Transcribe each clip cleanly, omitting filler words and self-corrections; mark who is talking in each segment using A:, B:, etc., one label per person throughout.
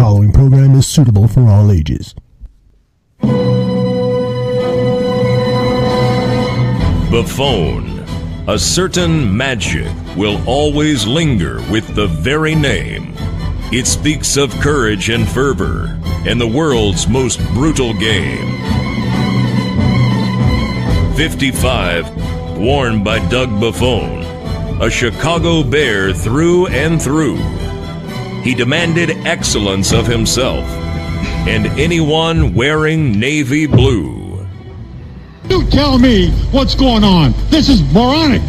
A: following program is suitable for all ages.
B: Buffone. A certain magic will always linger with the very name. It speaks of courage and fervor in the world's most brutal game. 55, worn by Doug Buffone, a Chicago Bear through and through. He demanded excellence of himself and anyone wearing navy blue.
C: You tell me what's going on. This is moronic.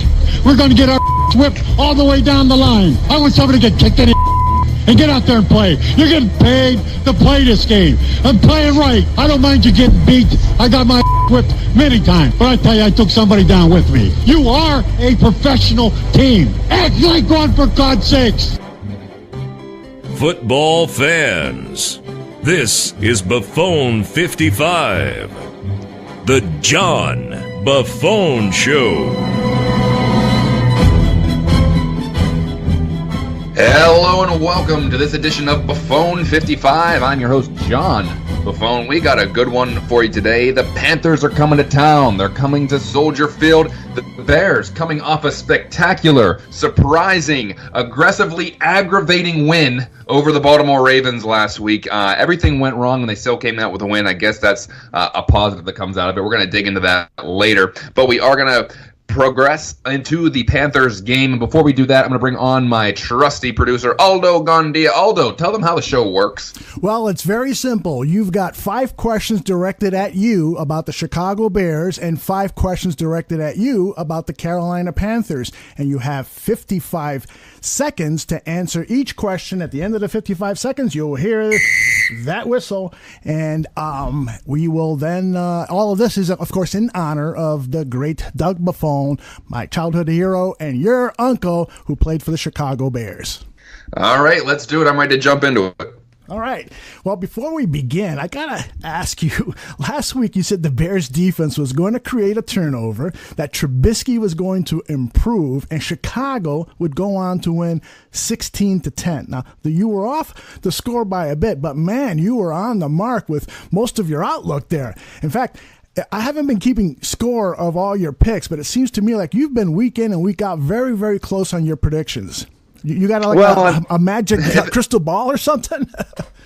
C: We're going to get our whipped all the way down the line. I want somebody to get kicked in the and get out there and play. You're getting paid to play this game. I'm playing right. I don't mind you getting beat. I got my whipped many times. But I tell you, I took somebody down with me. You are a professional team. Act like one, for God's sakes.
B: Football fans, this is Buffone 55, the John Buffone Show.
D: Hello and welcome to this edition of Buffone 55. I'm your host, John Buffone. We got a good one for you today. The Panthers are coming to town. They're coming to Soldier Field. The Bears coming off a spectacular, surprising, aggressively aggravating win over the Baltimore Ravens last week. Everything went wrong and they still came out with a win. I guess that's a positive that comes out of it. We're going to dig into that later. But we are going to progress into the Panthers game. And before we do that, I'm going to bring on my trusty producer, Aldo Gondia. Aldo, tell them how the show works.
A: Well, it's very simple. You've got 5 questions directed at you about the Chicago Bears and 5 questions directed at you about the Carolina Panthers. And you have 55 seconds to answer each question. At the end of the 55 seconds, you'll hear that whistle. And we will then, all of this is, of course, in honor of the great Doug Buffone, my childhood hero, and your uncle who played for the Chicago Bears.
D: All right, let's do it. I'm ready to jump into it.
A: All right. Well, before we begin, I got to ask you, last week you said the Bears defense was going to create a turnover, that Trubisky was going to improve, and Chicago would go on to win 16-10. Now, you were off the score by a bit, but man, you were on the mark with most of your outlook there. In fact, I haven't been keeping score of all your picks, but it seems to me like you've been week in and week out very, very close on your predictions. You got a magic crystal ball or something?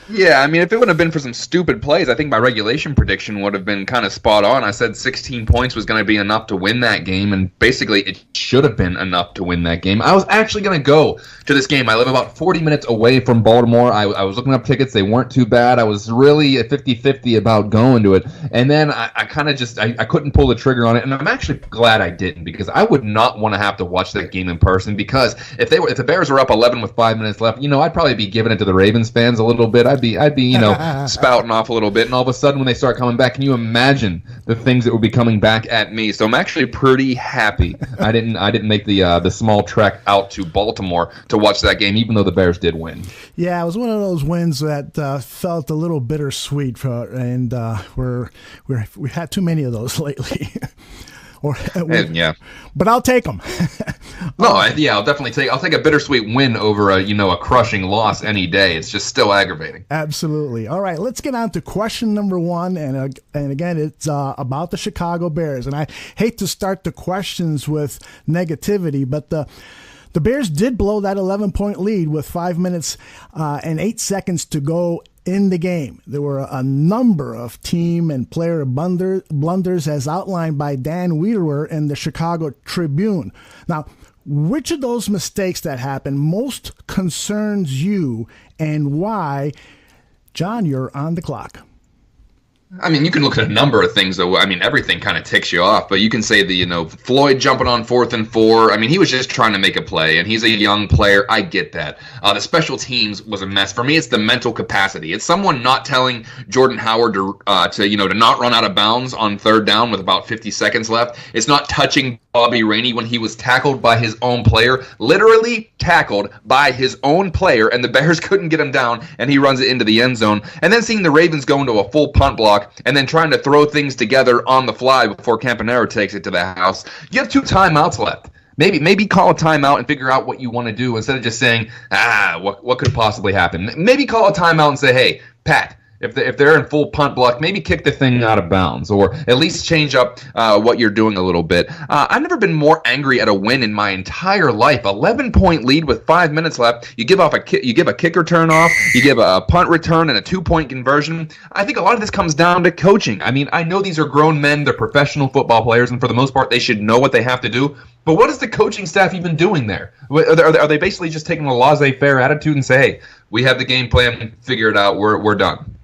D: Yeah, I mean, if it would have been for some stupid plays, I think my regulation prediction would have been kind of spot on. I said 16 points was going to be enough to win that game, and basically it should have been enough to win that game. I was actually going to go to this game. I live about 40 minutes away from Baltimore. I was looking up tickets. They weren't too bad. I was really at 50-50 about going to it, and then I kind of just I couldn't pull the trigger on it, and I'm actually glad I didn't, because I would not want to have to watch that game in person, because if the Bears were up 11 with 5 minutes left, I'd probably be giving it to the Ravens fans a little bit. I'd be spouting off a little bit, and all of a sudden when they start coming back, can you imagine the things that would be coming back at me? So I'm actually pretty happy I didn't make the small trek out to Baltimore to watch that game, even though the Bears did win. Yeah,
A: it was one of those wins that felt a little bittersweet, and we had too many of those lately.
D: Yeah,
A: but I'll take them.
D: I'll definitely take a bittersweet win over a crushing loss any day. It's just still aggravating.
A: Absolutely. All right, let's get on to question number 1, and again, it's about the Chicago Bears. And I hate to start the questions with negativity, but the Bears did blow that 11-point lead with 5 minutes and 8 seconds to go in the game. There were a number of team and player blunders as outlined by Dan Wiederer in the Chicago Tribune. Now, which of those mistakes that happened most concerns you, and why? John, you're on the clock.
D: I mean, you can look at a number of things, though. I mean, everything kind of ticks you off. But you can say Floyd jumping on 4th and 4. I mean, he was just trying to make a play, and he's a young player. I get that. The special teams was a mess. For me, it's the mental capacity. It's someone not telling Jordan Howard to not run out of bounds on 3rd down with about 50 seconds left. It's not touching Bobby Rainey when he was tackled by his own player, literally tackled by his own player, and the Bears couldn't get him down, and he runs it into the end zone. And then seeing the Ravens go into a full punt block, and then trying to throw things together on the fly before Campanaro takes it to the house. You have 2 timeouts left. maybe call a timeout and figure out what you want to do instead of just saying, what could possibly happen? Maybe call a timeout and say, hey, Pat, if they're in full punt block, maybe kick the thing out of bounds, or at least change up what you're doing a little bit. I've never been more angry at a win in my entire life. 11-point lead with 5 minutes left. You give a kick return off. You give a punt return and a 2-point conversion. I think a lot of this comes down to coaching. I mean, I know these are grown men. They're professional football players, and for the most part, they should know what they have to do. But what is the coaching staff even doing there? Are they basically just taking a laissez-faire attitude and say, hey, we have the game plan, figure it out, we're done?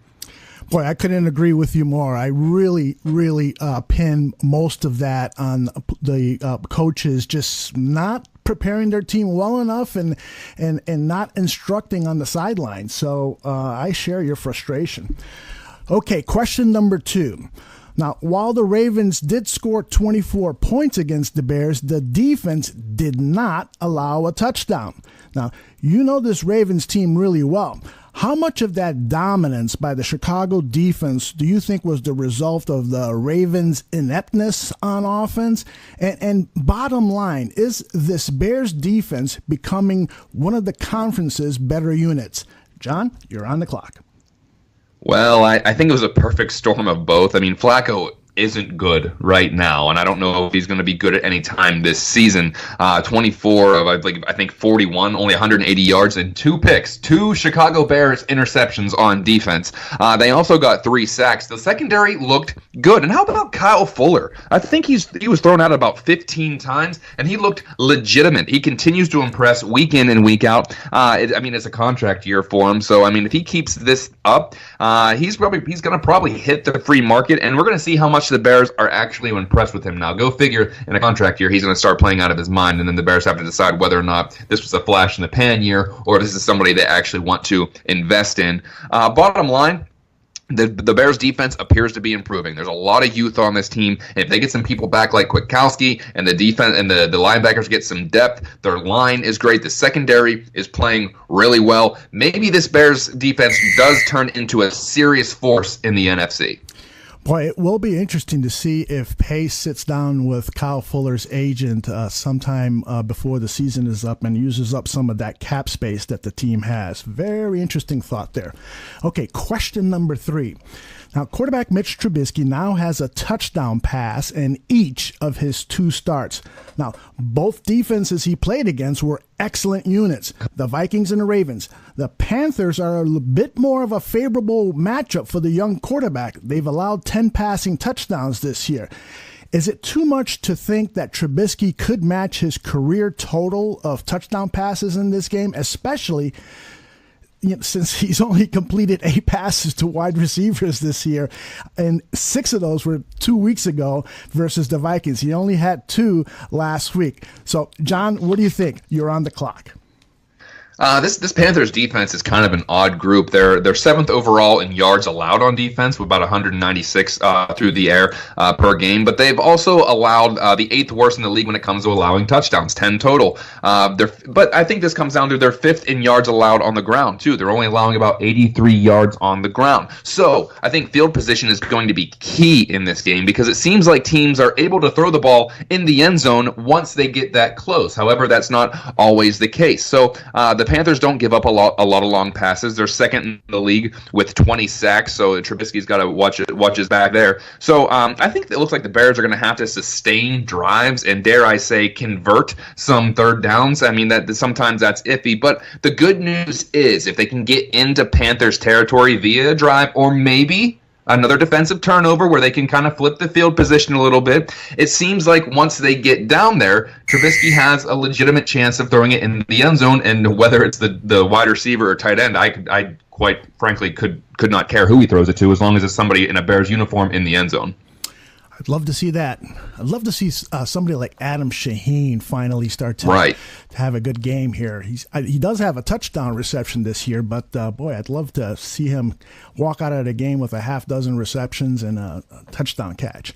A: Boy, I couldn't agree with you more. I really, really pin most of that on the coaches just not preparing their team well enough and not instructing on the sideline. So I share your frustration. Okay, question number 2. Now, while the Ravens did score 24 points against the Bears, the defense did not allow a touchdown. Now, you know this Ravens team really well. How much of that dominance by the Chicago defense do you think was the result of the Ravens' ineptness on offense? And bottom line, is this Bears defense becoming one of the conference's better units? John, you're on the clock.
D: Well, I think it was a perfect storm of both. I mean, Flacco isn't good right now, and I don't know if he's going to be good at any time this season. 24 of, I think, 41, only 180 yards and 2 picks. 2 Chicago Bears interceptions on defense. They also got 3 sacks. The secondary looked good. And how about Kyle Fuller? I think he was thrown out about 15 times, and he looked legitimate. He continues to impress week in and week out. It's a contract year for him, so if he keeps this up, he's going to probably hit the free market, and we're going to see how much the Bears are actually impressed with him now. Go figure, in a contract year, he's going to start playing out of his mind, and then the Bears have to decide whether or not this was a flash in the pan year or this is somebody they actually want to invest in. Bottom line, the Bears defense appears to be improving. There's a lot of youth on this team. If they get some people back like Kuechly and the defense and the linebackers get some depth, their line is great. The secondary is playing really well. Maybe this Bears defense does turn into a serious force in the NFC.
A: Boy, it will be interesting to see if Pace sits down with Kyle Fuller's agent sometime before the season is up and uses up some of that cap space that the team has. Very interesting thought there. Okay, question number 3. Now, quarterback Mitch Trubisky now has a touchdown pass in each of his 2 starts. Now, both defenses he played against were excellent units, the Vikings and the Ravens. The Panthers are a bit more of a favorable matchup for the young quarterback. They've allowed 10 passing touchdowns this year. Is it too much to think that Trubisky could match his career total of touchdown passes in this game, especially since he's only completed 8 passes to wide receivers this year, and 6 of those were 2 weeks ago versus the Vikings? He only had 2 last week. So, John, what do you think? You're on the clock.
D: This Panthers defense is kind of an odd group. They're 7th overall in yards allowed on defense, with about 196 through the air per game. But they've also allowed the 8th worst in the league when it comes to allowing touchdowns, 10 total. But I think this comes down to their 5th in yards allowed on the ground too. They're only allowing about 83 yards on the ground. So I think field position is going to be key in this game, because it seems like teams are able to throw the ball in the end zone once they get that close. However, that's not always the case. So the Panthers don't give up a lot of long passes. They're 2nd in the league with 20 sacks, so Trubisky's got to watch his back there. So I think it looks like the Bears are going to have to sustain drives and, dare I say, convert some 3rd downs. I mean, that sometimes that's iffy, but the good news is if they can get into Panthers territory via a drive or maybe another defensive turnover where they can kind of flip the field position a little bit, it seems like once they get down there, Trubisky has a legitimate chance of throwing it in the end zone, and whether it's the wide receiver or tight end, I quite frankly could not care who he throws it to, as long as it's somebody in a Bears uniform in the end zone.
A: I'd love to see that. I'd love to see somebody like Adam Shaheen finally start to have a good game here. He does have a touchdown reception this year, but boy, I'd love to see him walk out of the game with a half dozen receptions and a touchdown catch.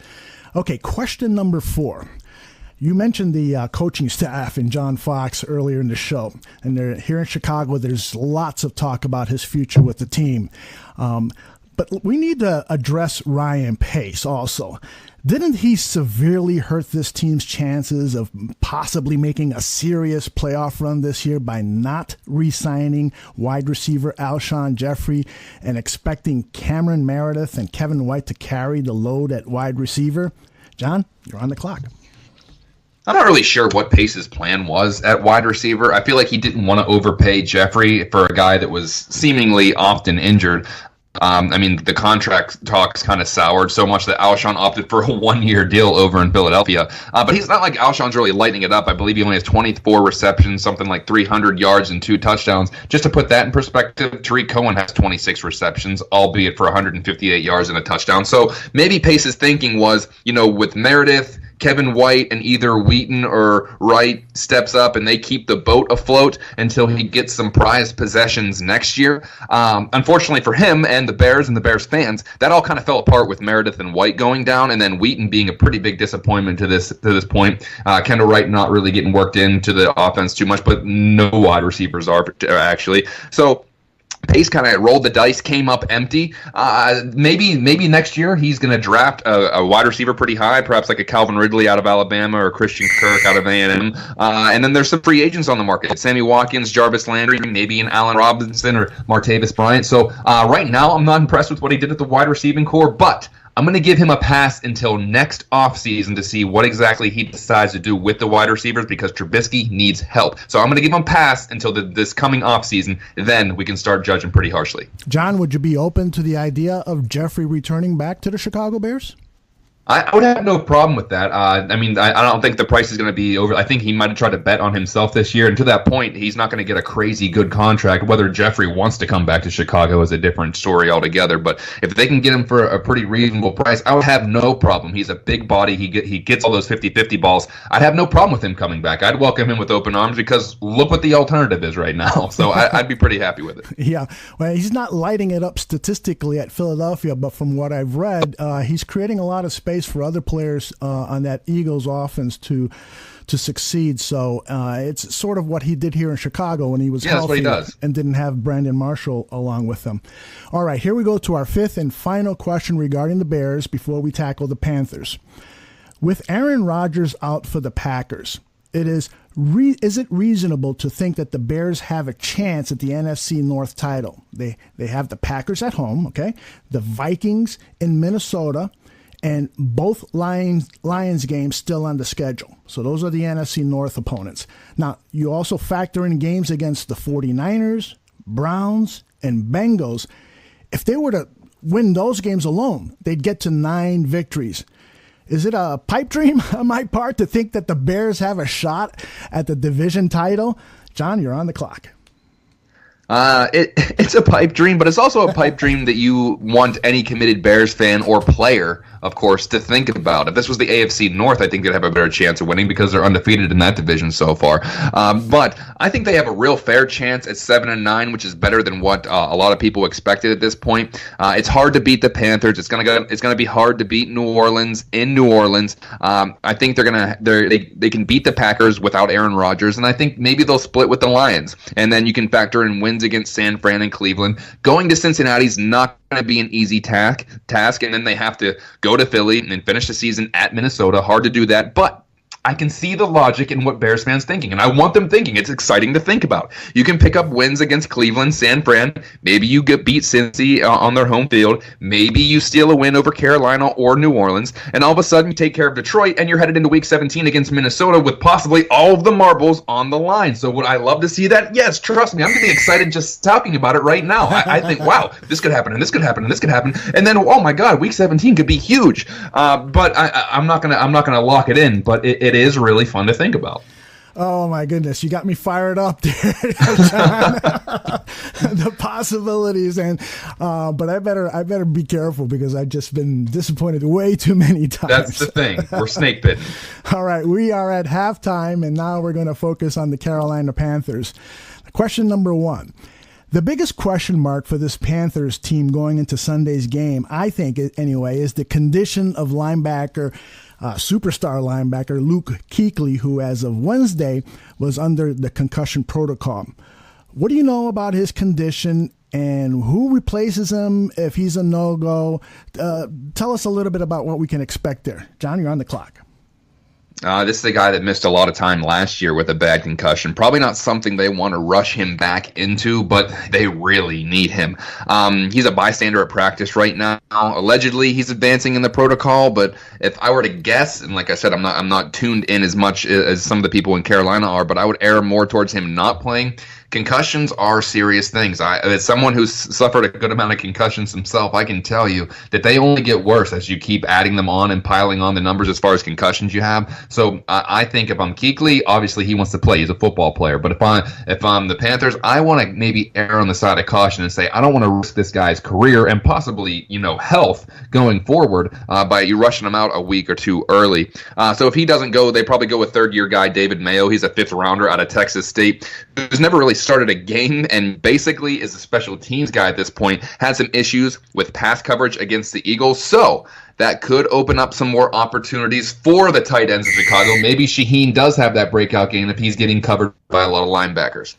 A: Okay, question number 4. You mentioned the coaching staff and John Fox earlier in the show, and here in Chicago, there's lots of talk about his future with the team. But we need to address Ryan Pace also. Didn't he severely hurt this team's chances of possibly making a serious playoff run this year by not re-signing wide receiver Alshon Jeffrey and expecting Cameron Meredith and Kevin White to carry the load at wide receiver? John, you're on the clock.
D: I'm not really sure what Pace's plan was at wide receiver. I feel like he didn't want to overpay Jeffrey for a guy that was seemingly often injured. The contract talks kind of soured so much that Alshon opted for a 1-year deal over in Philadelphia. But he's not like Alshon's really lighting it up. I believe he only has 24 receptions, something like 300 yards and 2 touchdowns. Just to put that in perspective, Tariq Cohen has 26 receptions, albeit for 158 yards and a touchdown. So maybe Pace's thinking was, with Meredith, Kevin White, and either Wheaton or Wright steps up and they keep the boat afloat until he gets some prized possessions next year. Unfortunately for him and the Bears and the Bears fans, that all kind of fell apart with Meredith and White going down, and then Wheaton being a pretty big disappointment to this point. Kendall Wright not really getting worked into the offense too much, but no wide receivers are actually. So Pace kind of rolled the dice, came up empty. Maybe next year he's going to draft a wide receiver pretty high, perhaps like a Calvin Ridley out of Alabama or Christian Kirk out of A&M. And then there's some free agents on the market. Sammy Watkins, Jarvis Landry, maybe an Allen Robinson or Martavis Bryant. So right now I'm not impressed with what he did at the wide receiving core, but I'm going to give him a pass until next offseason to see what exactly he decides to do with the wide receivers because Trubisky needs help. So I'm going to give him a pass until this coming offseason. Then we can start judging pretty harshly.
A: John, would you be open to the idea of Jeffrey returning back to the Chicago Bears?
D: I would have no problem with that. I don't think the price is going to be over. I think he might have tried to bet on himself this year. And to that point, he's not going to get a crazy good contract. Whether Jeffrey wants to come back to Chicago is a different story altogether. But if they can get him for a pretty reasonable price, I would have no problem. He's a big body. He gets all those 50-50 balls. I'd have no problem with him coming back. I'd welcome him with open arms because look what the alternative is right now. So I'd be pretty happy with it.
A: Yeah. Well, he's not lighting it up statistically at Philadelphia, but from what I've read, he's creating a lot of space for other players on that Eagles offense to succeed. So it's sort of what he did here in Chicago when he was healthy and didn't have Brandon Marshall along with him. All right, here we go to our fifth and final question regarding the Bears before we tackle the Panthers. With Aaron Rodgers out for the Packers, is it reasonable to think that the Bears have a chance at the NFC North title? They have the Packers at home, okay? The Vikings in Minnesota, and both Lions games still on the schedule. So those are the NFC North opponents. Now, you also factor in games against the 49ers, Browns, and Bengals. If they were to win those games alone, they'd get to 9 victories. Is it a pipe dream on my part to think that the Bears have a shot at the division title? John, you're on the clock.
D: It's a pipe dream, but it's also a pipe dream that you want any committed Bears fan or player, of course, to think about. If this was the AFC North, I think they'd have a better chance of winning because they're undefeated in that division so far. But I think they have a real fair chance at 7-9, which is better than what a lot of people expected at this point. It's hard to beat the Panthers. It's gonna be hard to beat New Orleans in New Orleans. I think they can beat the Packers without Aaron Rodgers, and I think maybe they'll split with the Lions. And then you can factor in wins against San Fran and Cleveland. Going to Cincinnati is not going to be an easy task, and then they have to go to Philly and then finish the season at Minnesota. Hard to do that, but I can see the logic in what Bears fans thinking, and I want them thinking. It's exciting to think about. You can pick up wins against Cleveland, San Fran. Maybe you beat Cincy on their home field. Maybe you steal a win over Carolina or New Orleans, and all of a sudden you take care of Detroit, and you're headed into Week 17 against Minnesota with possibly all of the marbles on the line. So would I love to see that? Yes, trust me. I'm getting excited just talking about it right now. I think, wow, this could happen, and this could happen, and this could happen, and then, oh my God, Week 17 could be huge. But I'm not gonna lock it in, but it is really fun to think about.
A: Oh my goodness, you got me fired up there, John. The possibilities, but I better be careful because I've just been disappointed way too many times.
D: That's the thing. We're snake bitten.
A: All right, we are at halftime, and now we're going to focus on the Carolina Panthers. Question number 1. The biggest question mark for this Panthers team going into Sunday's game, I think anyway, is the condition of superstar linebacker Luke Kuechly, who as of Wednesday was under the concussion protocol. What do you know about his condition, and who replaces him if he's a no-go. Tell us a little bit about what we can expect there. John, you're on the clock.
D: This is a guy that missed a lot of time last year with a bad concussion. Probably not something they want to rush him back into, but they really need him. He's a bystander at practice right now. Allegedly, he's advancing in the protocol, but if I were to guess, and like I said, I'm not tuned in as much as some of the people in Carolina are, but I would err more towards him not playing. Concussions are serious things. As someone who's suffered a good amount of concussions himself, I can tell you that they only get worse as you keep adding them on and piling on the numbers as far as concussions you have. So I think if I'm Kuechly, obviously he wants to play. He's a football player. But if I'm the Panthers, I want to maybe err on the side of caution and say I don't want to risk this guy's career and possibly health going forward by you rushing him out a week or two early. So if he doesn't go, they probably go with third-year guy David Mayo. He's a fifth-rounder out of Texas State, who's never really started a game and basically is a special teams guy at this point, had some issues with pass coverage against the Eagles, so that could open up some more opportunities for the tight ends of Chicago. Maybe Shaheen does have that breakout game if he's getting covered by a lot of linebackers.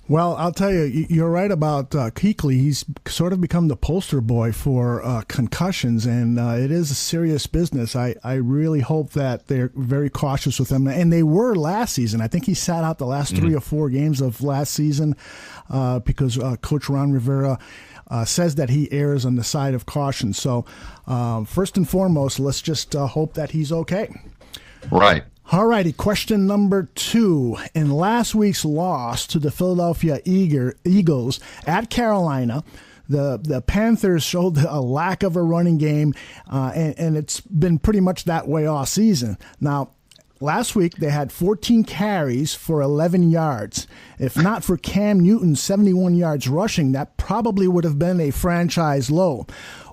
A: Well, I'll tell you, you're right about Kuechly. He's sort of become the poster boy for concussions, and it is a serious business. I really hope that they're very cautious with him, and they were last season. I think he sat out the last 3 or 4 games of last season because Coach Ron Rivera says that he errs on the side of caution. So first and foremost, let's just hope that he's okay.
D: Right.
A: All righty, question number 2. In last week's loss to the Philadelphia Eagles at Carolina, the Panthers showed a lack of a running game, and it's been pretty much that way all season. Now, last week they had 14 carries for 11 yards. If not for Cam Newton's 71 yards rushing, that probably would have been a franchise low.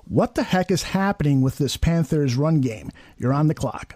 A: What the heck is happening with this Panthers run game? You're on the clock.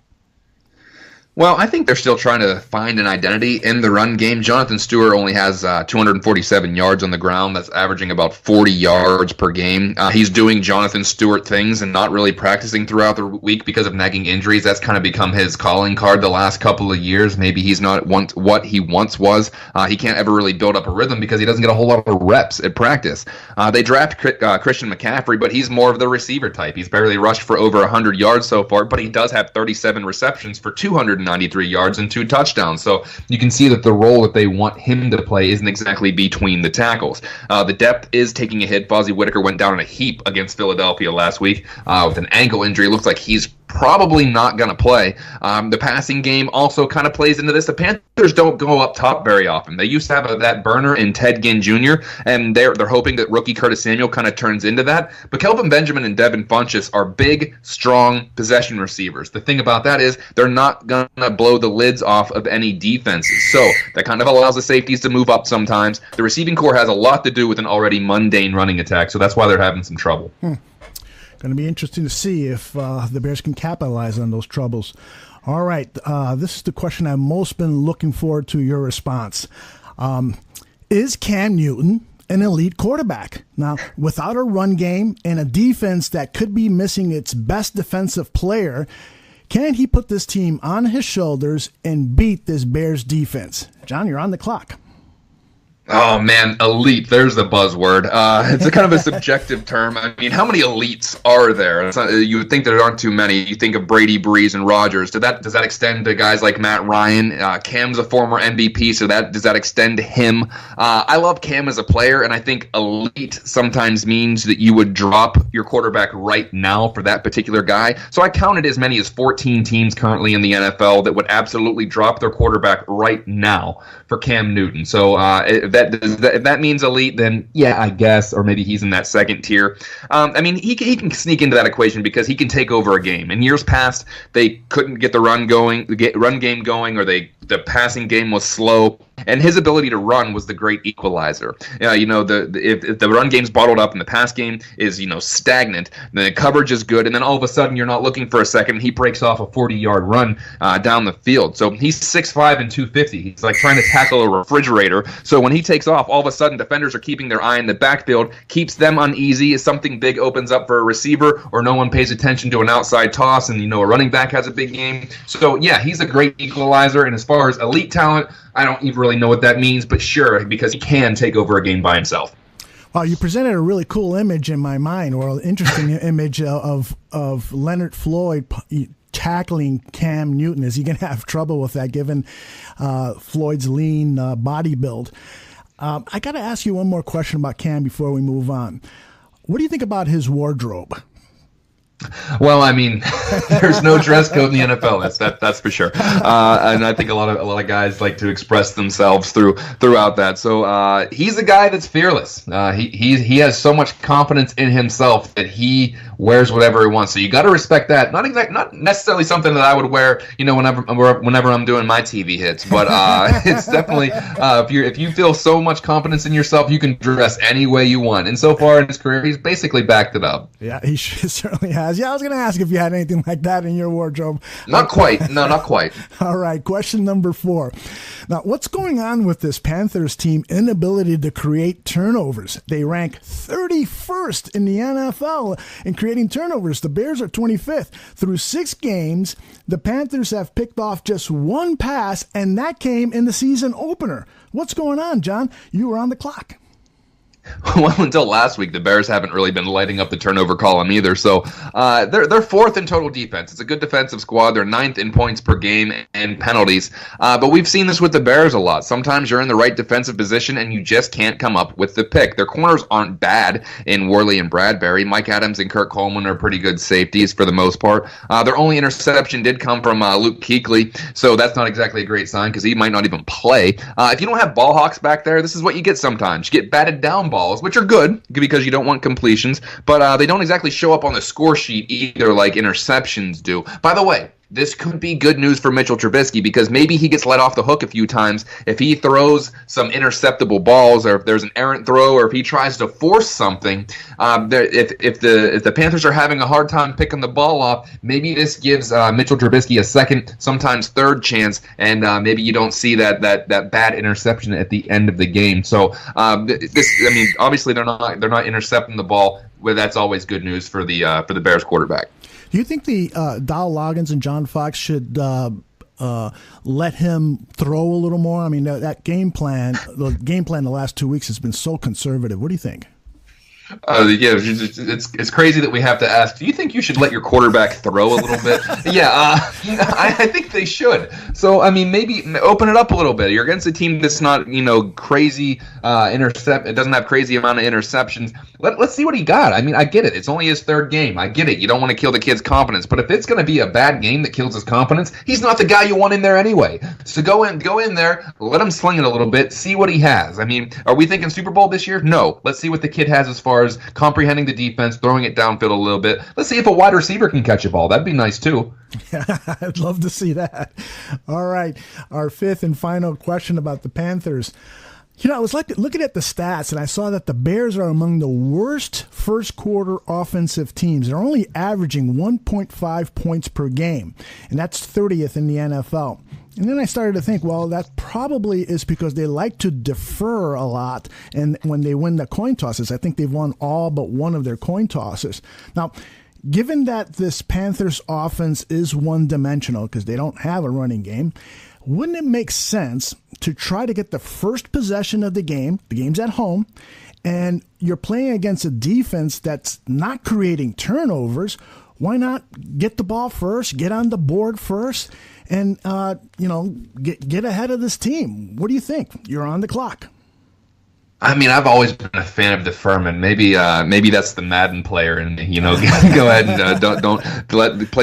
D: Well, I think they're still trying to find an identity in the run game. Jonathan Stewart only has 247 yards on the ground. That's averaging about 40 yards per game. He's doing Jonathan Stewart things and not really practicing throughout the week because of nagging injuries. That's kind of become his calling card the last couple of years. Maybe he's not what he once was. He can't ever really build up a rhythm because he doesn't get a whole lot of reps at practice. They draft Christian McCaffrey, but he's more of the receiver type. He's barely rushed for over 100 yards so far, but he does have 37 receptions for 293 yards and 2 touchdowns. So you can see that the role that they want him to play isn't exactly between the tackles. The depth is taking a hit. Fozzie Whitaker went down in a heap against Philadelphia last week with an ankle injury. Looks like he's probably not going to play. The passing game also kind of plays into this. The Panthers don't go up top very often. They used to have that burner in Ted Ginn Jr., and they're hoping that rookie Curtis Samuel kind of turns into that. But Kelvin Benjamin and Devin Funchess are big, strong possession receivers. The thing about that is they're not going to blow the lids off of any defenses. So that kind of allows the safeties to move up sometimes. The receiving core has a lot to do with an already mundane running attack, so that's why they're having some trouble.
A: Going to be interesting to see if the Bears can capitalize on those troubles. All right, this is the question I've most been looking forward to your response. Is Cam Newton an elite quarterback? Now, without a run game and a defense that could be missing its best defensive player, can he put this team on his shoulders and beat this Bears defense? John, you're on the clock.
D: Oh, man, elite. There's the buzzword. It's a kind of a subjective term. I mean, how many elites are there? You would think there aren't too many. You think of Brady, Breeze, and Rodgers. Does that extend to guys like Matt Ryan? Cam's a former MVP, so does that extend to him? I love Cam as a player, and I think elite sometimes means that you would drop your quarterback right now for that particular guy. So I counted as many as 14 teams currently in the NFL that would absolutely drop their quarterback right now for Cam Newton. So if that means elite, then yeah, I guess, or maybe he's in that second tier. I mean, he can sneak into that equation because he can take over a game. In years past, they couldn't get the run game going, or the passing game was slow, and his ability to run was the great equalizer. If the run game's bottled up and the pass game is stagnant, then the coverage is good, and then all of a sudden you're not looking for a second. He breaks off a 40-yard run down the field. So he's 6'5" and 250. He's like trying to tackle a refrigerator. So when he takes off, all of a sudden defenders are keeping their eye in the backfield, keeps them uneasy. If something big opens up for a receiver, or no one pays attention to an outside toss, and a running back has a big game. So yeah, he's a great equalizer. And as far as elite talent, I don't even really know what that means, but sure, because he can take over a game by himself.
A: Well, you presented a really cool image in my mind, or an interesting image of Leonard Floyd tackling Cam Newton. Is he going to have trouble with that, given Floyd's lean body build? I got to ask you one more question about Cam before we move on. What do you think about his wardrobe?
D: Well, I mean, there's no dress code in the NFL. That's for sure. And I think a lot of guys like to express themselves throughout that. So he's a guy that's fearless. He has so much confidence in himself that he wears whatever he wants. So you got to respect that. Not necessarily something that I would wear, whenever I'm doing my TV hits. But it's definitely if you feel so much confidence in yourself, you can dress any way you want. And so far in his career, he's basically backed it up.
A: Yeah, he certainly has. Yeah, I was going to ask if you had anything like that in your wardrobe.
D: Not quite. No, not quite.
A: All right, question number 4. Now, what's going on with this Panthers team inability to create turnovers? They rank 31st in the NFL in creating turnovers. The Bears are 25th. Through 6 games, the Panthers have picked off just 1 pass, and that came in the season opener. What's going on, John? You were on the clock.
D: Well, until last week, the Bears haven't really been lighting up the turnover column either. So they're 4th in total defense. It's a good defensive squad. They're 9th in points per game and penalties. But we've seen this with the Bears a lot. Sometimes you're in the right defensive position and you just can't come up with the pick. Their corners aren't bad in Worley and Bradbury. Mike Adams and Kurt Coleman are pretty good safeties for the most part. Their only interception did come from Luke Kuechly, so that's not exactly a great sign because he might not even play. If you don't have ball hawks back there, this is what you get sometimes. You get batted down balls, which are good because you don't want completions, but they don't exactly show up on the score sheet either like interceptions do. By the way, this could be good news for Mitchell Trubisky because maybe he gets let off the hook a few times if he throws some interceptable balls, or if there's an errant throw, or if he tries to force something. If the Panthers are having a hard time picking the ball off, maybe this gives Mitchell Trubisky a second, sometimes third chance, and maybe you don't see that bad interception at the end of the game. So obviously they're not intercepting the ball. Well, that's always good news for the Bears quarterback.
A: Do you think the Dow Loggins and John Fox should let him throw a little more? I mean, the game plan the last 2 weeks has been so conservative. What do you think?
D: It's crazy that we have to ask, do you think you should let your quarterback throw a little bit? I think they should. So, I mean, maybe open it up a little bit. You're against a team that's not, crazy it doesn't have crazy amount of interceptions. Let's see what he got. I mean, I get it. It's only his 3rd game. I get it. You don't want to kill the kid's confidence. But if it's going to be a bad game that kills his confidence, he's not the guy you want in there anyway. So go in there, let him sling it a little bit, see what he has. I mean, are we thinking Super Bowl this year? No. Let's see what the kid has as far as comprehending the defense, throwing it downfield a little bit. Let's see if a wide receiver can catch a ball. That'd be nice too.
A: Yeah, I'd love to see that. All right, our 5th and final question about the Panthers. I was looking at the stats, and I saw that the Bears are among the worst first quarter offensive teams. They're only averaging 1.5 points per game, and that's 30th in the NFL. And then I started to think, well, that probably is because they like to defer a lot, and when they win the coin tosses, I think they've won all but one of their coin tosses. Now, given that this Panthers offense is one-dimensional because they don't have a running game, wouldn't it make sense to try to get the first possession of the game's at home, and you're playing against a defense that's not creating turnovers? Why not get the ball first, get on the board first, and get ahead of this team? What do you think? You're on the clock.
D: I mean, I've always been a fan of deferment. Maybe that's the Madden player, and go ahead and don't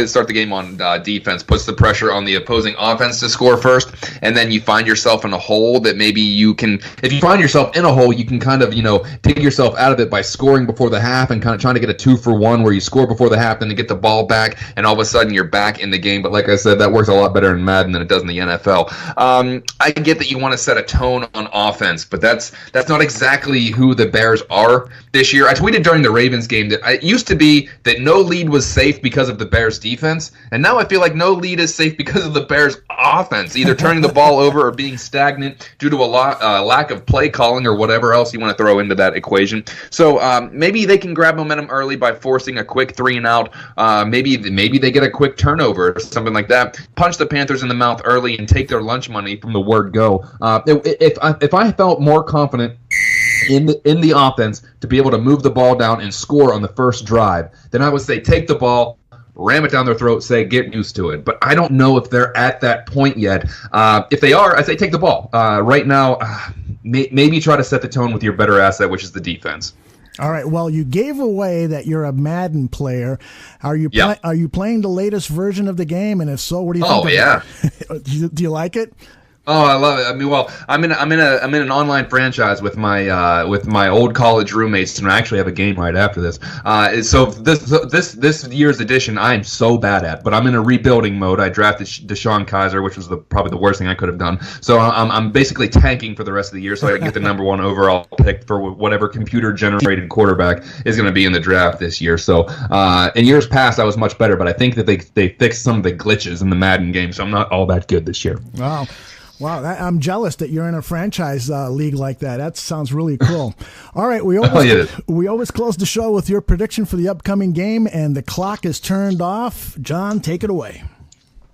D: start the game on defense. Puts the pressure on the opposing offense to score first, and then you find yourself in a hole that maybe you can. If you find yourself in a hole, you can kind of dig yourself out of it by scoring before the half and kind of trying to get a 2-for-1 where you score before the half, then you get the ball back, and all of a sudden you're back in the game. But like I said, that works a lot better in Madden than it does in the NFL. I get that you want to set a tone on offense, but that's not exactly who the Bears are this year. I tweeted during the Ravens game that it used to be that no lead was safe because of the Bears defense, and now I feel like no lead is safe because of the Bears offense, either turning the ball over or being stagnant due to a lack of play calling or whatever else you want to throw into that equation. So maybe they can grab momentum early by forcing a quick 3-and-out. Maybe they get a quick turnover or something like that. Punch the Panthers in the mouth early and take their lunch money from the word go. If I felt more confident in the offense to be able to move the ball down and score on the first drive, then I would say take the ball, ram it down their throat, say get used to it. But I don't know if they're at that point yet. If they are, I say take the ball. Right now, maybe try to set the tone with your better asset, which is the defense.
A: All right. Well, you gave away that you're a Madden player. Are you are you playing the latest version of the game? And if so, what do you think?
D: Oh, yeah.
A: Do you like it?
D: Oh, I love it. I mean, well, I'm in an online franchise with my old college roommates, and I actually have a game right after this. So this year's edition, I am so bad at, but I'm in a rebuilding mode. I drafted Deshaun Kaiser, which was probably the worst thing I could have done. So I'm basically tanking for the rest of the year, so I can get the number 1 overall pick for whatever computer generated quarterback is going to be in the draft this year. So in years past, I was much better, but I think that they fixed some of the glitches in the Madden game, so I'm not all that good this year.
A: Wow. Wow, I'm jealous that you're in a franchise league like that. That sounds really cool. All right, we always close the show with your prediction for the upcoming game, and the clock is turned off. John, take it away.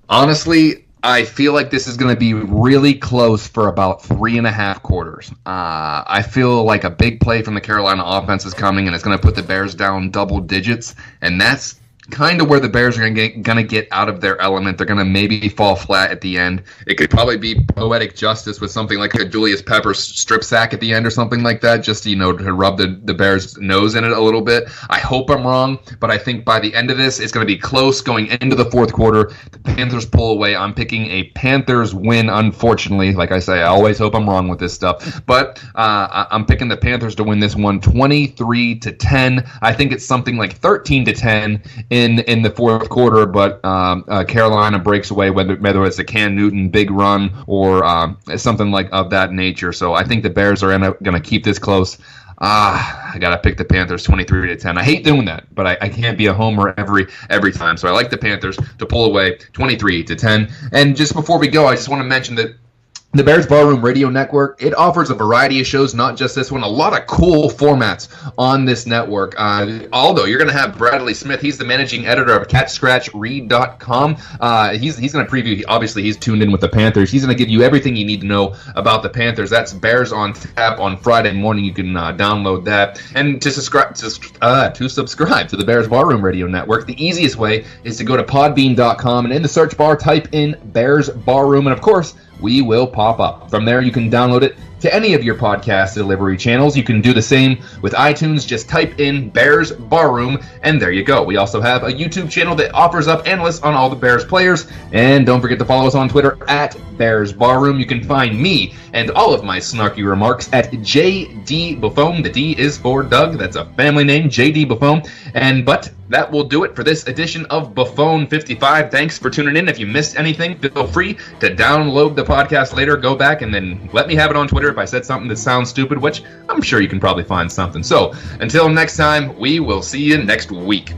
D: Honestly, I feel like this is going to be really close for about 3.5 quarters. I feel like a big play from the Carolina offense is coming, and it's going to put the Bears down double digits, and that's kind of where the Bears are going to get out of their element. They're going to maybe fall flat at the end. It could probably be poetic justice with something like a Julius Peppers strip sack at the end or something like that, just to rub the Bears' nose in it a little bit. I hope I'm wrong, but I think by the end of this, it's going to be close going into the fourth quarter. The Panthers pull away. I'm picking a Panthers win, unfortunately. Like I say, I always hope I'm wrong with this stuff, but I'm picking the Panthers to win this one 23-10. I think it's something like 13-10 in the fourth quarter, but Carolina breaks away, whether it's a Cam Newton big run or something like of that nature. So I think the Bears are going to keep this close. I got to pick the Panthers 23-10. I hate doing that, but I can't be a homer every time. So I like the Panthers to pull away 23-10. And just before we go, I just want to mention that the Bears Barroom Radio Network, it offers a variety of shows, not just this one, a lot of cool formats on this network. Although you're going to have Bradley Smith. He's the managing editor of CatScratchRead.com. He's going to preview. Obviously, he's tuned in with the Panthers. He's going to give you everything you need to know about the Panthers. That's Bears on Tap on Friday morning. You can download that. And to subscribe to the Bears Barroom Radio Network, the easiest way is to go to podbean.com and in the search bar type in Bears Barroom. And of course, we will pop up. From there, you can download it to any of your podcast delivery channels. You can do the same with iTunes. Just type in Bears Barroom, and there you go. We also have a YouTube channel that offers up analysts on all the Bears players. And don't forget to follow us on Twitter at Bears Barroom. You can find me and all of my snarky remarks at JD Buffone. The D is for Doug. That's a family name, JD Buffone. But that will do it for this edition of Buffone 55. Thanks for tuning in. If you missed anything, feel free to download the podcast later. Go back and then let me have it on Twitter if I said something that sounds stupid, which I'm sure you can probably find something. So until next time, we will see you next week.